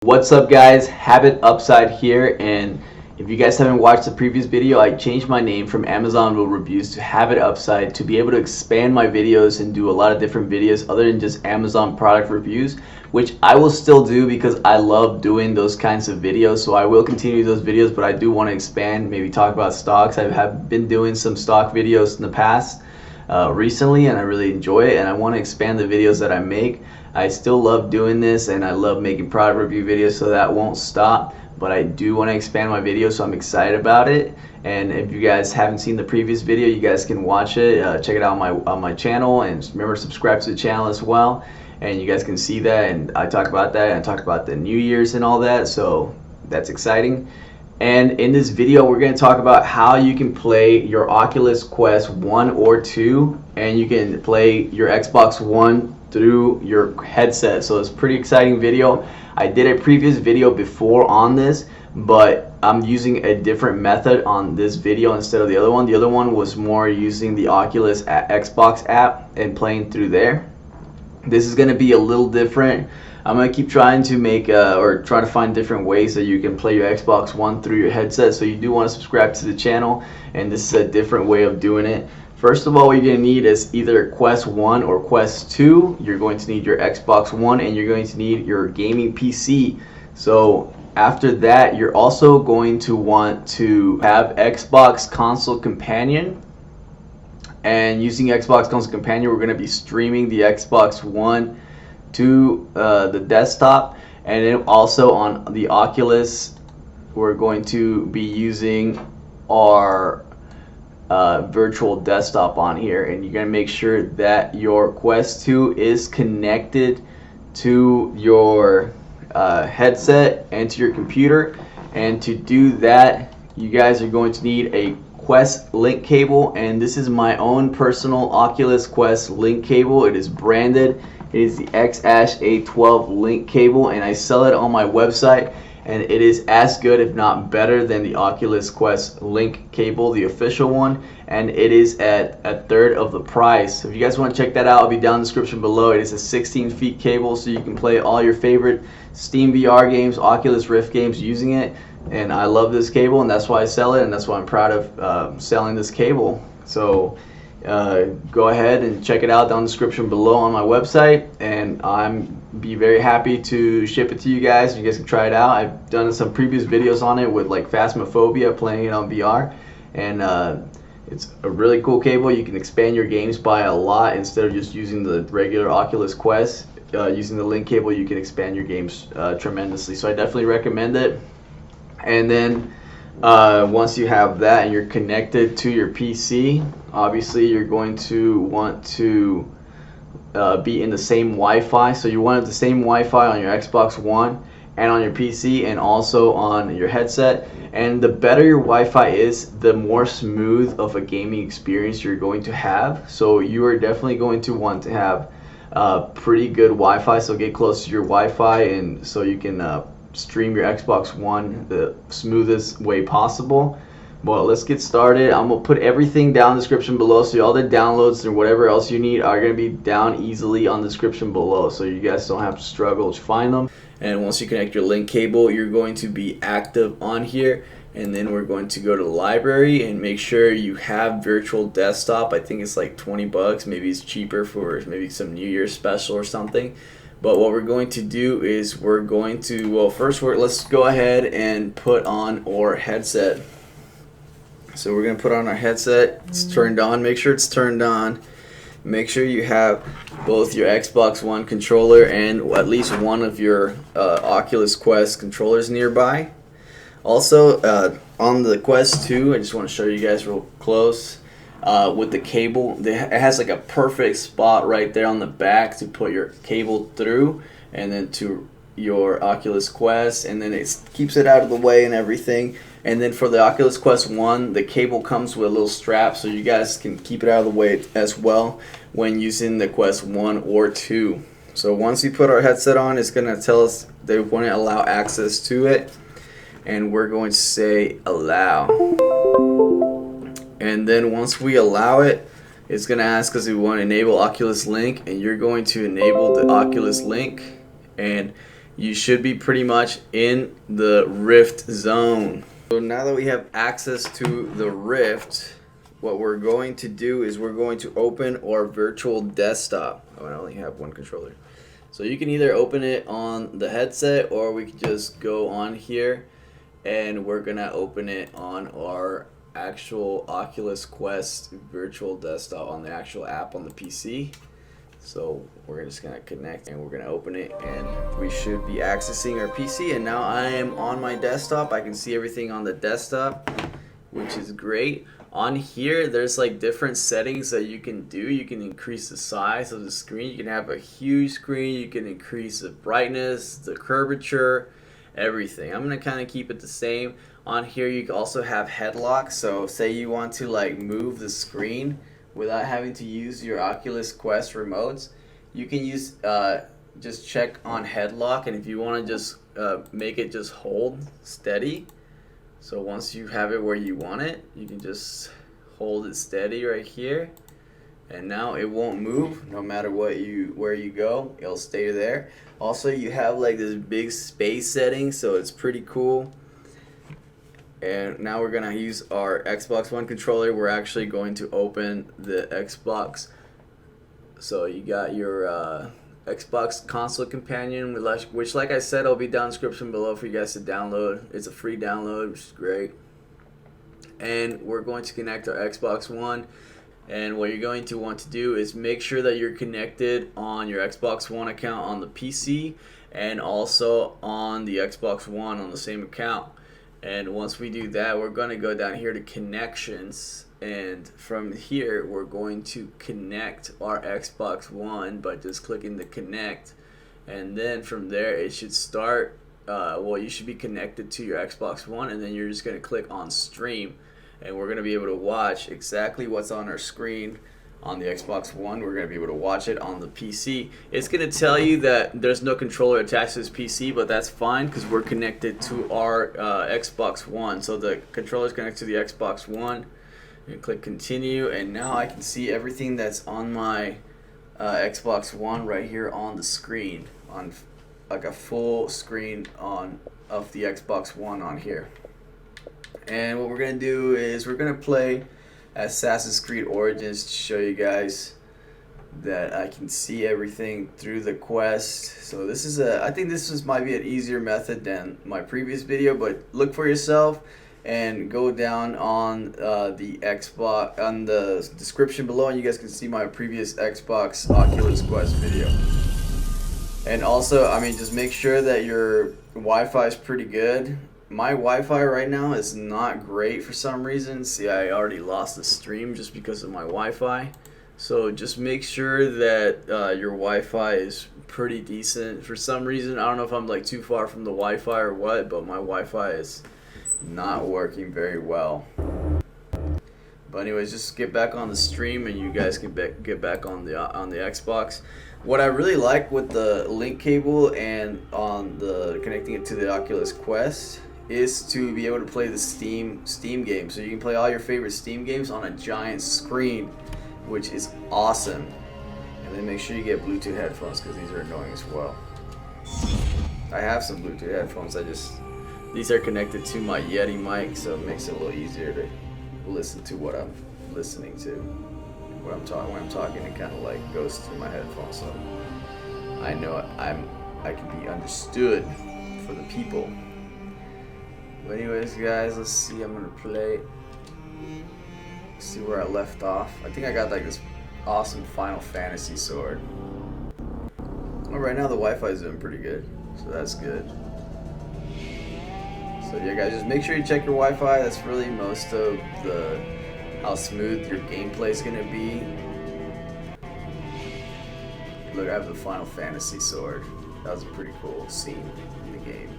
What's up guys, Habit Upside here, and if you guys haven't watched the previous video, I changed my name from Amazon Will Reviews to Habit Upside to be able to expand my videos and do a lot of different videos other than just Amazon product reviews, which I will still do because I love doing those kinds of videos. So I will continue those videos, but I do want to expand, maybe talk about stocks. I have been doing some stock videos in the past recently, and I really enjoy it, and I want to expand the videos that I make. I still love doing this, and I love making product review videos, so that won't stop, but I do want to expand my videos, so I'm excited about it. And if you guys haven't seen the previous video, you guys can watch it, check it out on my channel, and remember to subscribe to the channel as well, and you guys can see that, and I talk about that, and I talk about the New Year's and all that, so that's exciting. And in this video, we're going to talk about how you can play your Oculus Quest 1 or 2, and you can play your Xbox One through your headset. So it's a pretty exciting video. I did a previous video before on this, but I'm using a different method on this video instead of the other one. The other one was more using the Oculus Xbox app and playing through there. This is going to be a little different. I'm going to keep trying to make or try to find different ways that you can play your Xbox One through your headset. So you do want to subscribe to the channel, and this is a different way of doing it. First of all, what you're going to need is either Quest 1 or Quest 2. You're going to need your Xbox One, and you're going to need your gaming PC. So after that, you're also going to want to have Xbox Console Companion. And using Xbox Console Companion, we're going to be streaming the Xbox One to the desktop, and then also on the Oculus, we're going to be using our virtual desktop on here, and you're going to make sure that your Quest 2 is connected to your headset and to your computer. And to do that, you guys are going to need a Quest link cable, and this is my own personal Oculus Quest link cable. It is branded. It is the X-A12 link cable, and I sell it on my website, and it is as good, if not better, than the Oculus Quest link cable, the official one, and it is at a third of the price. So if you guys want to check that out, I'll be down in the description below. It is a 16 feet cable, so you can play all your favorite Steam VR games, Oculus Rift games using it, and I love this cable, and that's why I sell it, and that's why I'm proud of selling this cable. So go ahead and check it out down in the description below on my website, and I'm be very happy to ship it to you guys. You guys can try it out. I've done some previous videos on it with like Phasmophobia, playing it on VR, and it's a really cool cable. You can expand your games by a lot instead of just using the regular Oculus Quest. Using the link cable, you can expand your games tremendously, so I definitely recommend it. And then once you have that and you're connected to your PC, obviously you're going to want to be in the same Wi-Fi. So you want the same Wi-Fi on your Xbox One and on your PC and also on your headset. And the better your Wi-Fi is, the more smooth of a gaming experience you're going to have. So you are definitely going to want to have pretty good Wi-Fi. So get close to your Wi-Fi, and so you can stream your Xbox One the smoothest way possible. Well, let's get started. I'm gonna put everything down in the description below, so all the downloads and whatever else you need are gonna be down easily on the description below, so you guys don't have to struggle to find them. And once you connect your link cable, you're going to be active on here, and then we're going to go to the library and make sure you have virtual desktop. I think it's like 20 bucks. Maybe it's cheaper for maybe some New Year's special or something. But what we're going to do is we're going to, well, first let's go ahead and put on our headset. So we're going to put on our headset. It's turned on. Make sure it's turned on. Make sure you have both your Xbox One controller and at least one of your Oculus Quest controllers nearby. Also, on the Quest 2, I just want to show you guys real close. With the cable, it has like a perfect spot right there on the back to put your cable through, and then to your Oculus Quest, and then it keeps it out of the way and everything. And then for the Oculus Quest 1, the cable comes with a little strap, so you guys can keep it out of the way as well when using the Quest 1 or 2. So once you put our headset on, it's going to tell us they want to allow access to it, and we're going to say allow. And then once we allow it, it's going to ask us if we want to enable Oculus Link, and you're going to enable the Oculus Link, and you should be pretty much in the Rift zone. So now that we have access to the Rift, what we're going to do is we're going to open our virtual desktop. Oh, I only have one controller. So you can either open it on the headset, or we can just go on here and we're gonna open it on our actual Oculus Quest virtual desktop on the actual app on the PC. So we're just gonna connect and we're gonna open it, and we should be accessing our PC. And now I am on my desktop. I can see everything on the desktop, which is great. On here, there's like different settings that you can do. You can increase the size of the screen. You can have a huge screen. You can increase the brightness, the curvature, everything. I'm gonna kind of keep it the same. On here, you can also have headlock. So say you want to like move the screen without having to use your Oculus Quest remotes, you can use just check on headlock, and if you want to just make it just hold steady. So once you have it where you want it, you can just hold it steady right here, and now it won't move no matter where you go. It'll stay there. Also, you have like this big space setting, so it's pretty cool. And now we're gonna use our Xbox One controller. We're actually going to open the Xbox. So you got your Xbox console companion, which like I said, will be down in the description below for you guys to download. It's a free download, which is great. And we're going to connect our Xbox One. And what you're going to want to do is make sure that you're connected on your Xbox One account on the PC and also on the Xbox One on the same account. And once we do that, we're going to go down here to connections, and from here we're going to connect our Xbox One by just clicking the connect, and then from there it should start. Well, you should be connected to your Xbox One, and then you're just going to click on stream, and we're going to be able to watch exactly what's on our screen on the Xbox One. We're going to be able to watch it on the PC. It's going to tell you that there's no controller attached to this PC, but that's fine because we're connected to our Xbox One. So the controller is connected to the Xbox One. You click continue, and now I can see everything that's on my Xbox One right here on the screen, on like a full screen of the Xbox One on here. And what we're going to do is we're going to play Assassin's Creed Origins to show you guys that I can see everything through the Quest. So this is I think this might be an easier method than my previous video, but look for yourself and go down on the Xbox on the description below, and you guys can see my previous Xbox Oculus Quest video. And also, I mean, just make sure that your Wi-Fi is pretty good. My Wi-Fi right now is not great for some reason. See, I already lost the stream just because of my Wi-Fi. So just make sure that your Wi-Fi is pretty decent. For some reason, I don't know if I'm like too far from the Wi-Fi or what, but my Wi-Fi is not working very well. But anyways, just get back on the stream, and you guys can get back on the Xbox. What I really like with the link cable and on the connecting it to the Oculus Quest is to be able to play the Steam game. So you can play all your favorite Steam games on a giant screen, which is awesome. And then make sure you get Bluetooth headphones, because these are annoying as well. I have some Bluetooth headphones. These are connected to my Yeti mic, so it makes it a little easier to listen to what I'm listening to. When I'm talking, it kind of like goes through my headphones, so I know I can be understood for the people. But anyways, guys, let's see. I'm gonna play. See where I left off. I think I got like this awesome Final Fantasy sword. Well, right now the Wi-Fi is doing pretty good, so that's good. So yeah, guys, just make sure you check your Wi-Fi. That's really most of how smooth your gameplay is gonna be. Look, I have the Final Fantasy sword. That was a pretty cool scene in the game.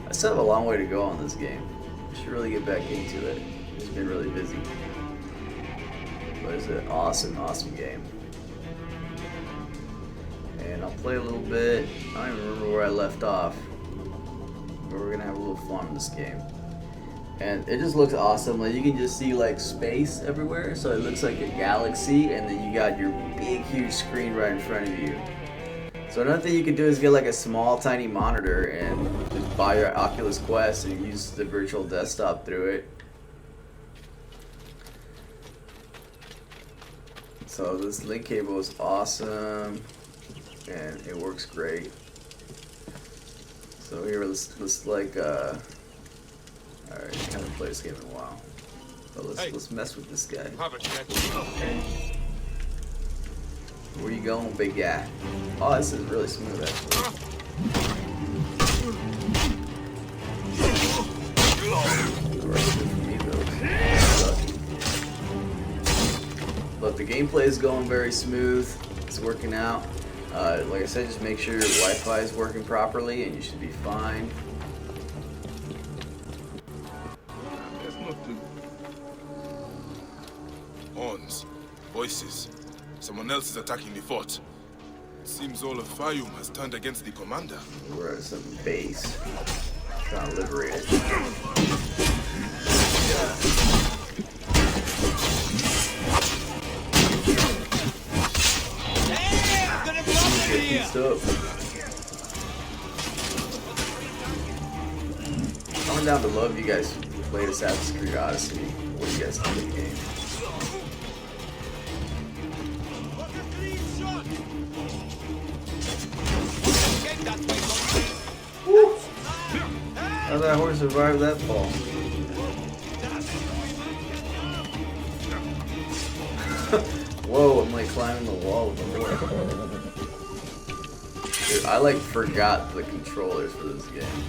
I still have a long way to go on this game. I should really get back into it. It's been really busy. But it's an awesome game. And I'll play a little bit. I don't even remember where I left off. But we're gonna have a little fun in this game. And it just looks awesome. Like, you can just see like space everywhere. So it looks like a galaxy, and then you got your big huge screen right in front of you. It's So another thing you could do is get like a small tiny monitor and just buy your Oculus Quest and use the virtual desktop through it. So this link cable is awesome and it works great. So here let's like alright, haven't played this game in a while. But let's mess with this guy. Where you going, big guy? Oh, this is really smooth actually. Alright, good for me though. But the gameplay is going very smooth. It's working out. Like I said, just make sure your Wi-Fi is working properly and you should be fine. There's nothing. Horns, voices. Someone else is attacking the fort. It seems all of Fayum has turned against the commander. We're at some base. Trying to liberate it. Up. Comment down below if you guys played Assassin's Creed Odyssey. What do you guys think of the game? Woo! How'd that horse survive that fall? Whoa, I'm like climbing the wall with the horse. Dude, I like forgot the controllers for this game.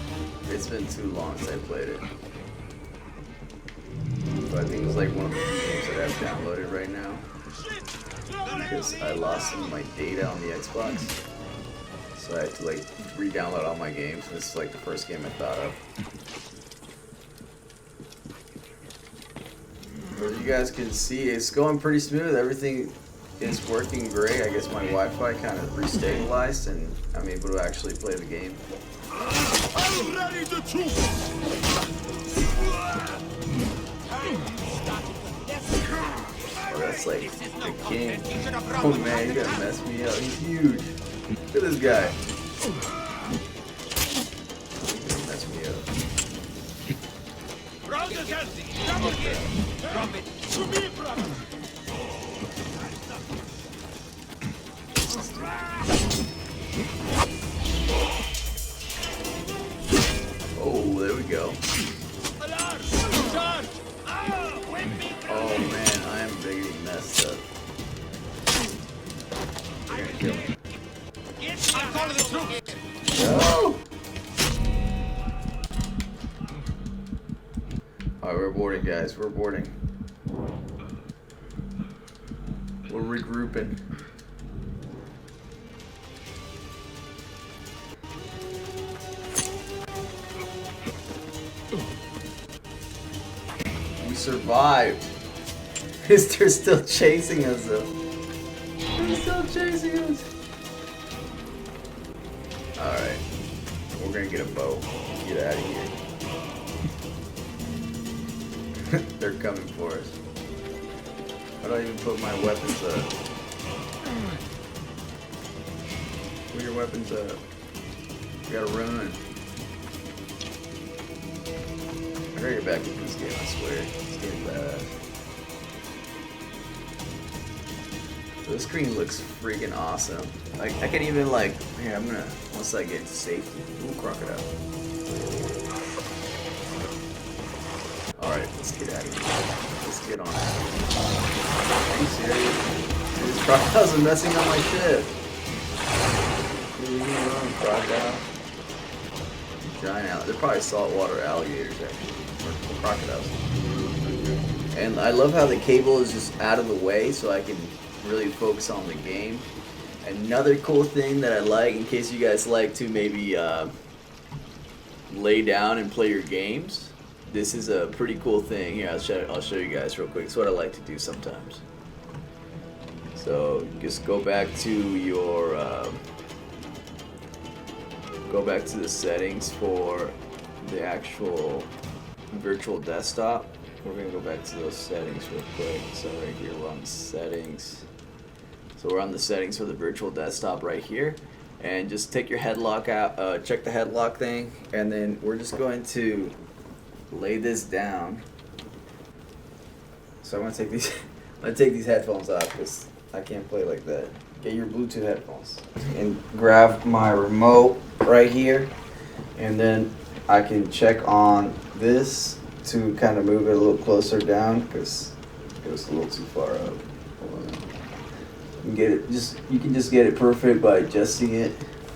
It's been too long since I played it. But I think it's like one of the games that I have downloaded right now. Because I lost some of my data on the Xbox. So I had to like re-download all my games. This is like the first game I thought of. As you guys can see, it's going pretty smooth. Everything is working great. I guess my Wi-Fi kind of restabilized and I'm able to actually play the game. I'm ready to choose. Oh, that's like the king. Oh man, you're gonna mess me up. He's huge. Look at this guy. He's gonna mess me up. Drop it. To me, brother. Oh, there we go. Oh man, I am big messed up. They're gonna kill me. No! Alright, we're boarding, guys. We're boarding. We're regrouping. We survived. They're still chasing us though. They're still chasing us. Alright. We're gonna get a bow. Get out of here. They're coming for us. How do I even put my weapons up? Put your weapons up. We gotta run. I gotta get back into this game, I swear. It's getting bad. This screen looks freaking awesome. Like, I can even like, here, I'm gonna, once I get to safety. Ooh, crocodile. Alright, let's get out of here. Let's get on out of here. Are you serious? These crocodiles are messing up my ship. Leave me alone, crocodile. Giant alligators. They're probably saltwater alligators, actually. Or crocodiles. And I love how the cable is just out of the way so I can really focus on the game. Another cool thing that I like, in case you guys like to maybe lay down and play your games, this is a pretty cool thing. Here, I'll show you guys real quick. It's what I like to do sometimes. So just go back to your go back to the settings for the actual virtual desktop. We're gonna go back to those settings real quick. So right here we're on settings. So we're on the settings for the virtual desktop right here. and just take your headlock out, check the headlock thing, and then we're just going to lay this down. So I'm gonna take these headphones off because I can't play like that. Get your Bluetooth headphones and grab my remote right here, and then I can check on this to kind of move it a little closer down because it was a little too far up. You can get it you can just get it perfect by adjusting it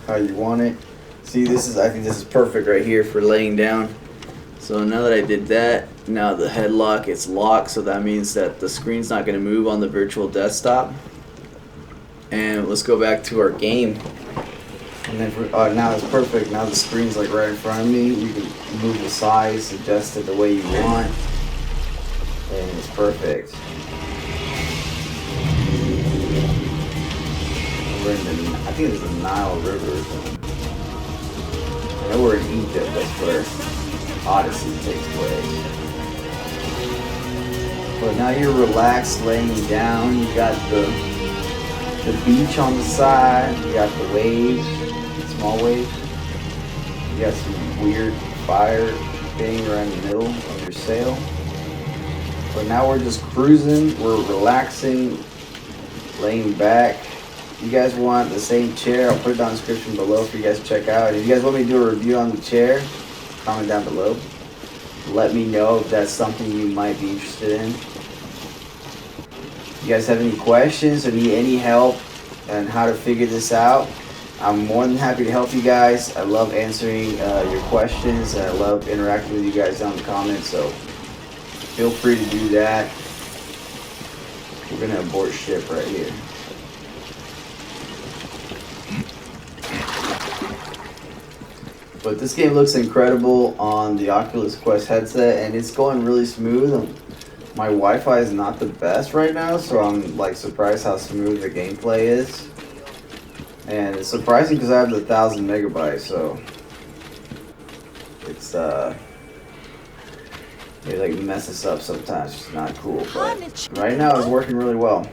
how you want it. See, I think this is perfect right here for laying down. So now that I did that, now the headlock, it's locked, so that means that the screen's not going to move on the virtual desktop. And let's go back to our game. And then now it's perfect. Now the screen's like right in front of me. You can move the size, adjust it the way you want, and it's perfect. We're in I think it's the Nile River or something. I know we're in Egypt. That's where Odyssey takes place. But now you're relaxed, laying down. You got the beach on the side. You got the waves, small waves. You got some weird fire thing right in the middle of your sail. But now we're just cruising. We're relaxing, laying back. If you guys want the same chair, I'll put it down in the description below for you guys to check out. If you guys want me to do a review on the chair, comment down below. Let me know if that's something you might be interested in. If you guys have any questions or need any help on how to figure this out, I'm more than happy to help you guys. I love answering your questions, and I love interacting with you guys down in the comments, so feel free to do that. We're going to abort ship right here. But this game looks incredible on the Oculus Quest headset, and it's going really smooth. My Wi-Fi is not the best right now, so I'm like surprised how smooth the gameplay is. And it's surprising because I have the 1,000 megabytes, so it's it like messes up sometimes. It's not cool, but right now it's working really well.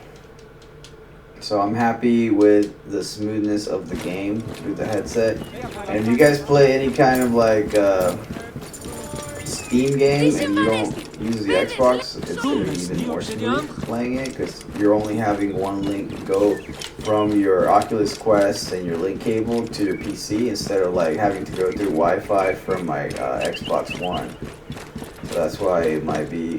So I'm happy with the smoothness of the game through the headset. And if you guys play any kind of like Steam game and you don't use the Xbox, it's going to be even more smooth playing it because you're only having one link go from your Oculus Quest and your link cable to your PC instead of like having to go through Wi-Fi from my Xbox One. So that's why it might be,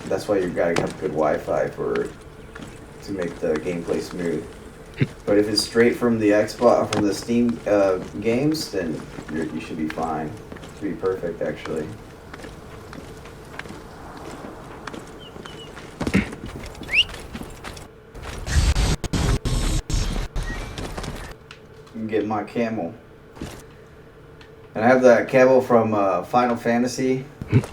that's why you gotta have good Wi-Fi to make the gameplay smooth. But if it's straight from the Xbox, from the Steam games, then you should be fine. It should be perfect, actually. You can get my camel. And I have that camel from Final Fantasy. If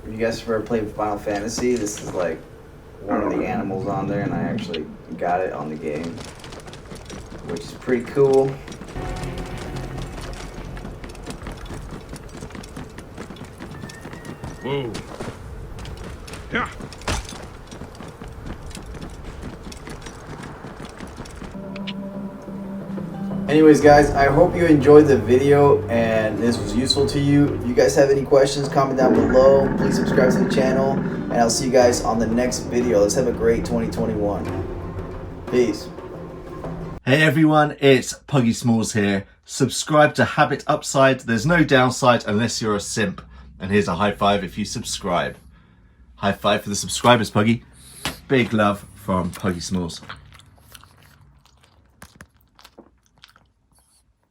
you guys ever played Final Fantasy, this is like one of the animals on there, and I actually got it on the game, which is pretty cool. Whoa. Yeah. Anyways, guys, I hope you enjoyed the video and this was useful to you. If you guys have any questions, comment down below. Please subscribe to the channel, and I'll see you guys on the next video. Let's have a great 2021. Peace. Hey everyone, it's Puggy Smalls here. Subscribe to Habit Upside. There's no downside unless you're a simp. And here's a high five if you subscribe. High five for the subscribers, Puggy. Big love from Puggy Smalls.